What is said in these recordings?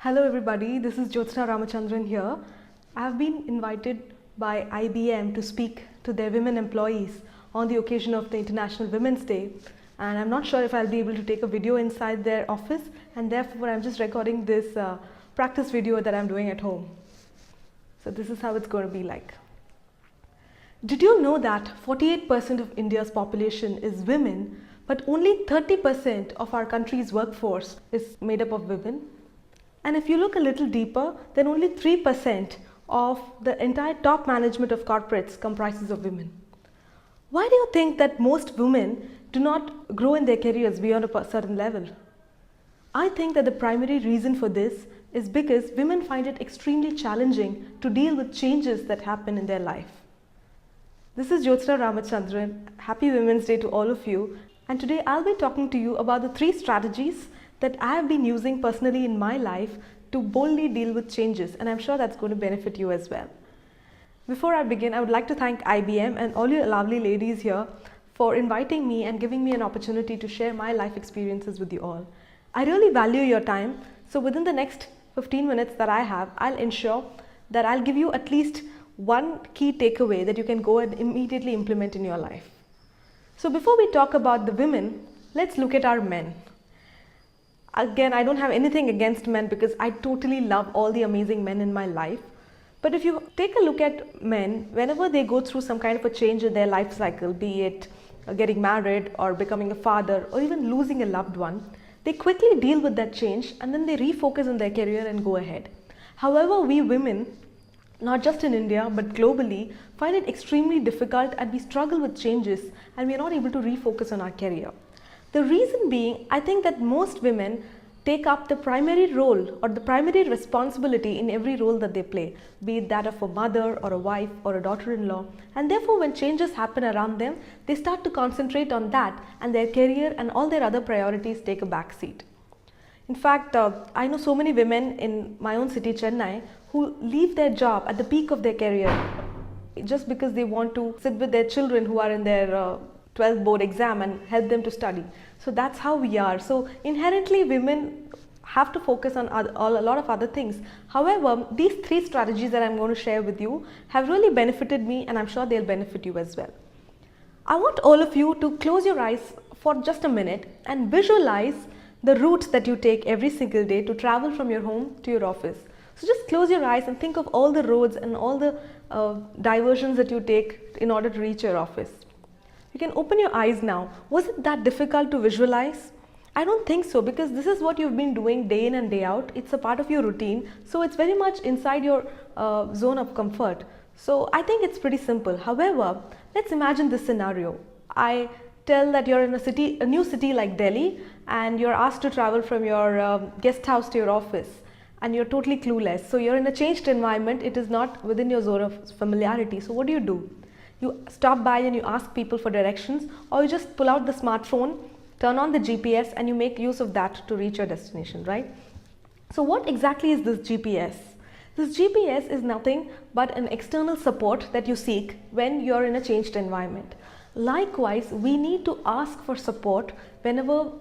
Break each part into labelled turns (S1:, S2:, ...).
S1: Hello everybody, this is Jyotsna Ramachandran here. I have been invited by IBM to speak to their women employees on the occasion of the International Women's Day, and I'm not sure if I'll be able to take a video inside their office, and therefore I'm just recording this practice video that I'm doing at home. So this is how it's going to be like. Did you know that 48% of India's population is women, but only 30% of our country's workforce is made up of women? And if you look a little deeper, then only 3% of the entire top management of corporates comprises of women. Why do you think that most women do not grow in their careers beyond a certain level? I think that the primary reason for this is because women find it extremely challenging to deal with changes that happen in their life. This is Jyotsna Ramachandran. Happy Women's Day to all of you. And today I'll be talking to you about the 3 strategies that I have been using personally in my life to boldly deal with changes, and I'm sure that's going to benefit you as well. Before I begin, I would like to thank IBM and all you lovely ladies here for inviting me and giving me an opportunity to share my life experiences with you all. I really value your time, so within the next 15 minutes that I have, I'll ensure that I'll give you at least one key takeaway that you can go and immediately implement in your life. So before we talk about the women, let's look at our men. Again, I don't have anything against men because I totally love all the amazing men in my life. But if you take a look at men, whenever they go through some kind of a change in their life cycle, be it getting married or becoming a father or even losing a loved one, they quickly deal with that change and then they refocus on their career and go ahead. However, we women, not just in India but globally, find it extremely difficult and we struggle with changes and we are not able to refocus on our career. The reason being, I think that most women take up the primary role or the primary responsibility in every role that they play, be it that of a mother or a wife or a daughter-in-law, and therefore when changes happen around them, they start to concentrate on that and their career and all their other priorities take a back seat. In fact, I know so many women in my own city, Chennai, who leave their job at the peak of their career just because they want to sit with their children who are in their 12th board exam and help them to study. So that's how we are. So inherently women have to focus on a lot of other things. However, these 3 strategies that I'm going to share with you have really benefited me and I'm sure they'll benefit you as well. I want all of you to close your eyes for just a minute and visualize the route that you take every single day to travel from your home to your office. So just close your eyes and think of all the roads and all the diversions that you take in order to reach your office. You can open your eyes now. Was it that difficult to visualize? I don't think so, because this is what you've been doing day in and day out. It's a part of your routine, so it's very much inside your zone of comfort. So I think it's pretty simple. However, let's imagine this scenario. I tell that you're in a new city like Delhi and you're asked to travel from your guest house to your office and you're totally clueless. So you're in a changed environment. It is not within your zone of familiarity. So what do? You stop by and you ask people for directions, or you just pull out the smartphone, turn on the GPS and you make use of that to reach your destination, right? So what exactly is this GPS? This GPS is nothing but an external support that you seek when you're in a changed environment. Likewise, we need to ask for support whenever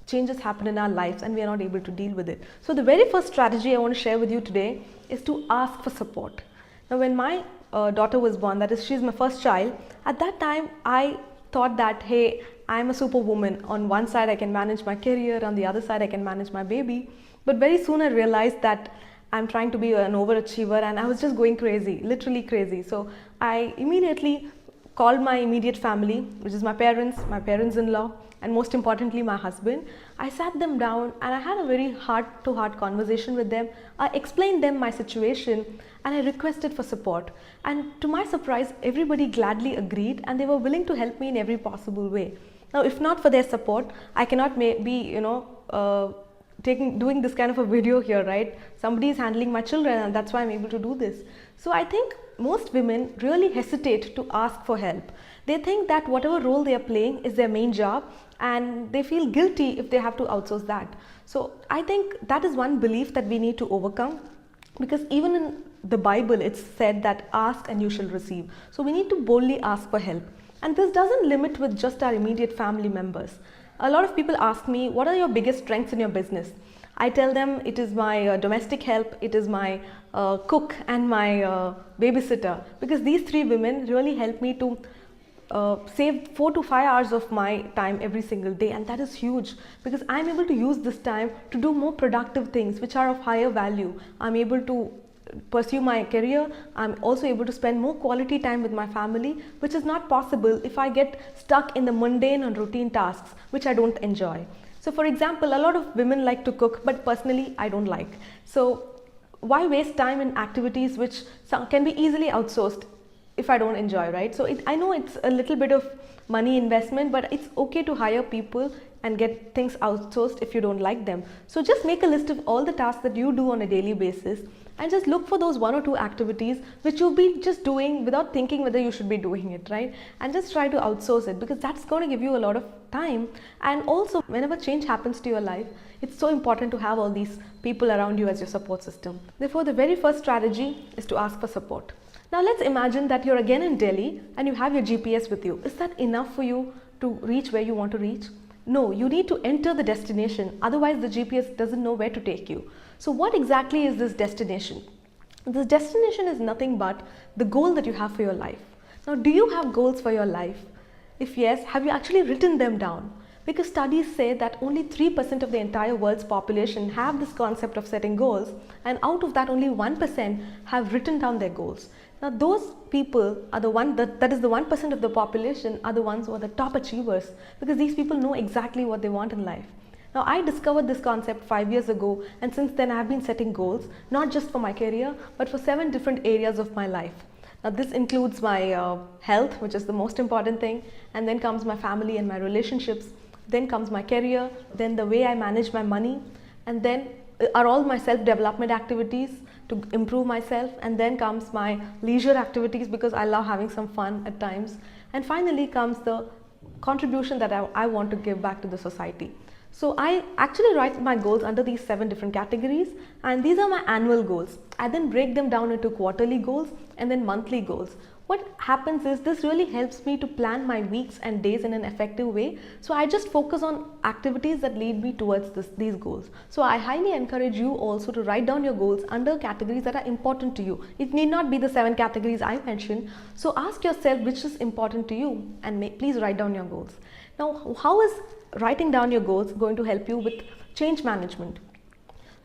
S1: changes happen in our lives and we are not able to deal with it. So the very first strategy I want to share with you today is to ask for support. Now when my daughter was born, that is, she's my first child, at that time I thought that, hey, I'm a superwoman. On one side I can manage my career, on the other side I can manage my baby. But very soon I realized that I'm trying to be an overachiever and I was just going crazy, literally crazy. So I immediately called my immediate family, which is my parents-in-law, and most importantly my husband. I sat them down and I had a very heart-to-heart conversation with them. I explained them my situation and I requested for support, and to my surprise everybody gladly agreed and they were willing to help me in every possible way. Now if not for their support, I cannot be doing this kind of a video here, right? Somebody is handling my children and that's why I'm able to do this. So I think most women really hesitate to ask for help. They think that whatever role they are playing is their main job and they feel guilty if they have to outsource that. So I think that is one belief that we need to overcome, because even in the Bible it's said that ask and you shall receive. So we need to boldly ask for help. And this doesn't limit with just our immediate family members. A lot of people ask me, what are your biggest strengths in your business? I tell them it is my domestic help, it is my cook and my babysitter, because these three women really help me to save 4 to 5 hours of my time every single day, and that is huge because I'm able to use this time to do more productive things which are of higher value. I'm able to pursue my career. I'm also able to spend more quality time with my family, which is not possible if I get stuck in the mundane and routine tasks which I don't enjoy. So for example, a lot of women like to cook, but personally I don't like. So why waste time in activities which can be easily outsourced if I don't enjoy, right? So I know it's a little bit of money investment, but it's okay to hire people and get things outsourced if you don't like them. So just make a list of all the tasks that you do on a daily basis and just look for those 1 or 2 activities which you'll be just doing without thinking whether you should be doing it, right? And just try to outsource it, because that's going to give you a lot of time. And also, whenever change happens to your life, it's so important to have all these people around you as your support system. Therefore, the very first strategy is to ask for support. Now let's imagine that you're again in Delhi and you have your GPS with you. Is that enough for you to reach where you want to reach? No, you need to enter the destination, otherwise the GPS doesn't know where to take you. So what exactly is this destination? This destination is nothing but the goal that you have for your life. Now, do you have goals for your life? If yes, have you actually written them down? Because studies say that only 3% of the entire world's population have this concept of setting goals, and out of that only 1% have written down their goals. Now those people are the one that is the 1% of the population are the ones who are the top achievers, because these people know exactly what they want in life. Now I discovered this concept 5 years ago, and since then I have been setting goals, not just for my career, but for 7 different areas of my life. Now this includes my health, which is the most important thing, and then comes my family and my relationships, then comes my career, then the way I manage my money, and then are all my self-development activities to improve myself, and then comes my leisure activities because I love having some fun at times, and finally comes the contribution that I want to give back to the society. So I actually write my goals under these 7 different categories, and these are my annual goals. I then break them down into quarterly goals and then monthly goals. What happens is this really helps me to plan my weeks and days in an effective way. So I just focus on activities that lead me towards these goals. So I highly encourage you also to write down your goals under categories that are important to you. It need not be the 7 categories I mentioned. So ask yourself which is important to you, and please write down your goals. Now, how is writing down your goals going to help you with change management?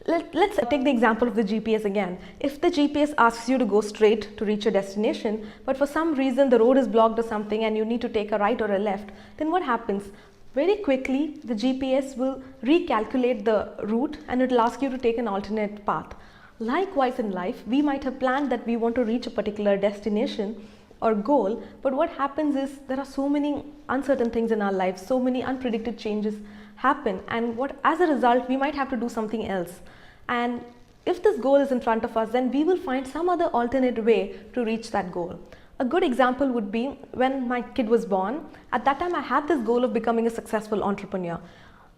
S1: Let's take the example of the GPS again. If the GPS asks you to go straight to reach your destination, but for some reason the road is blocked or something and you need to take a right or a left, then what happens? Very quickly the GPS will recalculate the route and it will ask you to take an alternate path. Likewise in life, we might have planned that we want to reach a particular destination or goal, but what happens is there are so many uncertain things in our lives, so many unpredicted changes happen, and as a result we might have to do something else. And if this goal is in front of us, then we will find some other alternate way to reach that goal. A good example would be when my kid was born. At that time I had this goal of becoming a successful entrepreneur.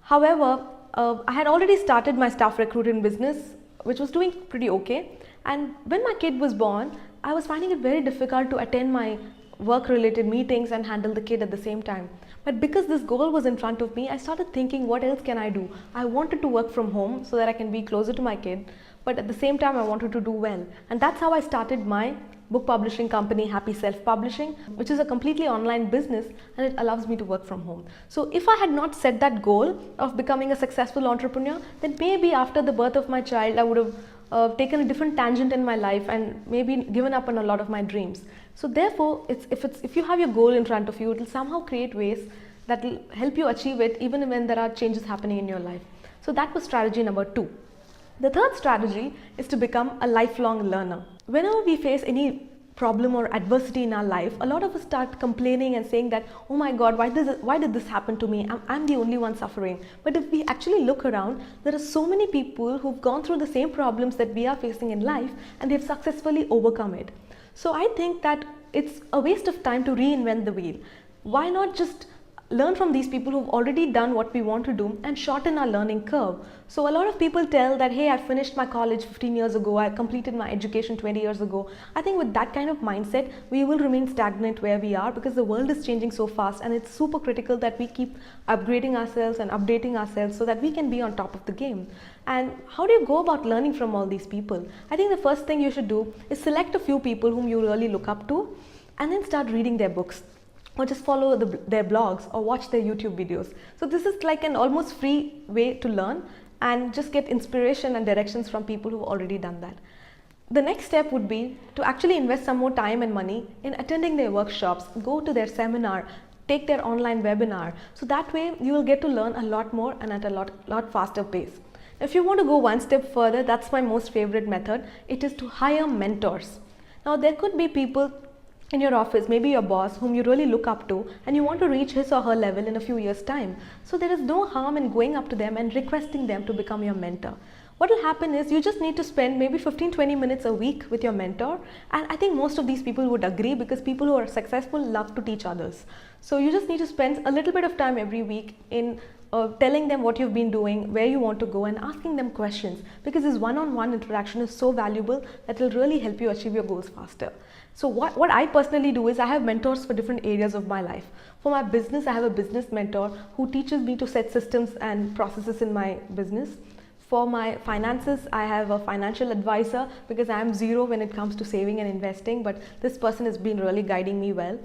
S1: However, I had already started my staff recruitment business, which was doing pretty okay, and when my kid was born, I was finding it very difficult to attend my work related meetings and handle the kid at the same time. But because this goal was in front of me, I started thinking, what else can I do? I wanted to work from home so that I can be closer to my kid, but at the same time I wanted to do well. And that's how I started my book publishing company, Happy Self Publishing, which is a completely online business, and it allows me to work from home. So if I had not set that goal of becoming a successful entrepreneur, then maybe after the birth of my child I would have taken a different tangent in my life and maybe given up on a lot of my dreams. So therefore, if you have your goal in front of you, it will somehow create ways that will help you achieve it even when there are changes happening in your life. So that was strategy number 2. The third strategy is to become a lifelong learner. Whenever we face any problem or adversity in our life, a lot of us start complaining and saying that, oh my God, why did this happen to me? I'm the only one suffering. But if we actually look around, there are so many people who've gone through the same problems that we are facing in life, and they've successfully overcome it. So I think that it's a waste of time to reinvent the wheel. Why not just learn from these people who've already done what we want to do and shorten our learning curve. So a lot of people tell that, hey, I finished my college 15 years ago, I completed my education 20 years ago. I think with that kind of mindset, we will remain stagnant where we are, because the world is changing so fast, and it's super critical that we keep upgrading ourselves and updating ourselves so that we can be on top of the game. And how do you go about learning from all these people? I think the first thing you should do is select a few people whom you really look up to, and then start reading their books, or just follow their blogs or watch their YouTube videos. So this is like an almost free way to learn and just get inspiration and directions from people who've already done that. The next step would be to actually invest some more time and money in attending their workshops, go to their seminar, take their online webinar. So that way you will get to learn a lot more and at a lot faster pace. If you want to go one step further, that's my most favorite method. It is to hire mentors. Now there could be people in your office, maybe your boss, whom you really look up to, and you want to reach his or her level in a few years' time. So there is no harm in going up to them and requesting them to become your mentor. What will happen is you just need to spend maybe 15-20 minutes a week with your mentor, and I think most of these people would agree, because people who are successful love to teach others. So you just need to spend a little bit of time every week in telling them what you've been doing, where you want to go, and asking them questions, because this one-on-one interaction is so valuable that it will really help you achieve your goals faster. So what I personally do is I have mentors for different areas of my life. For my business, I have a business mentor who teaches me to set systems and processes in my business. For my finances, I have a financial advisor, because I am zero when it comes to saving and investing, but this person has been really guiding me well.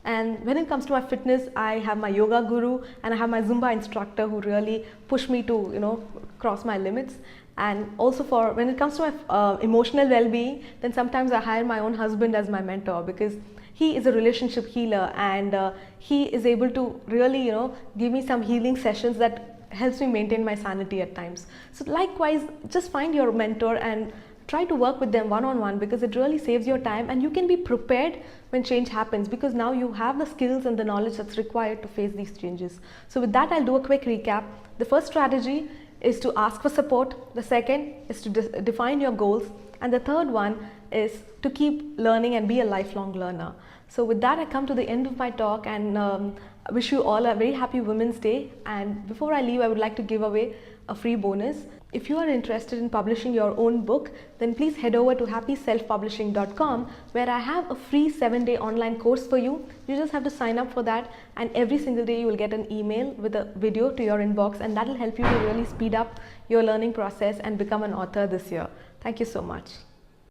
S1: And when it comes to my fitness, I have my yoga guru and I have my Zumba instructor who really push me to, cross my limits. And also for when it comes to my emotional well-being, then sometimes I hire my own husband as my mentor, because he is a relationship healer, and he is able to really, give me some healing sessions that helps me maintain my sanity at times. So likewise, just find your mentor and try to work with them one-on-one, because it really saves your time, and you can be prepared when change happens, because now you have the skills and the knowledge that's required to face these changes. So with that, I'll do a quick recap. The first strategy is to ask for support. The second is to define your goals. And the third one is to keep learning and be a lifelong learner. So with that, I come to the end of my talk, and I wish you all a very happy Women's Day. And before I leave, I would like to give away a free bonus. If you are interested in publishing your own book, then please head over to happyselfpublishing.com, where I have a free 7-day online course for you. You just have to sign up for that, and every single day you will get an email with a video to your inbox, and that will help you to really speed up your learning process and become an author this year. Thank you so much.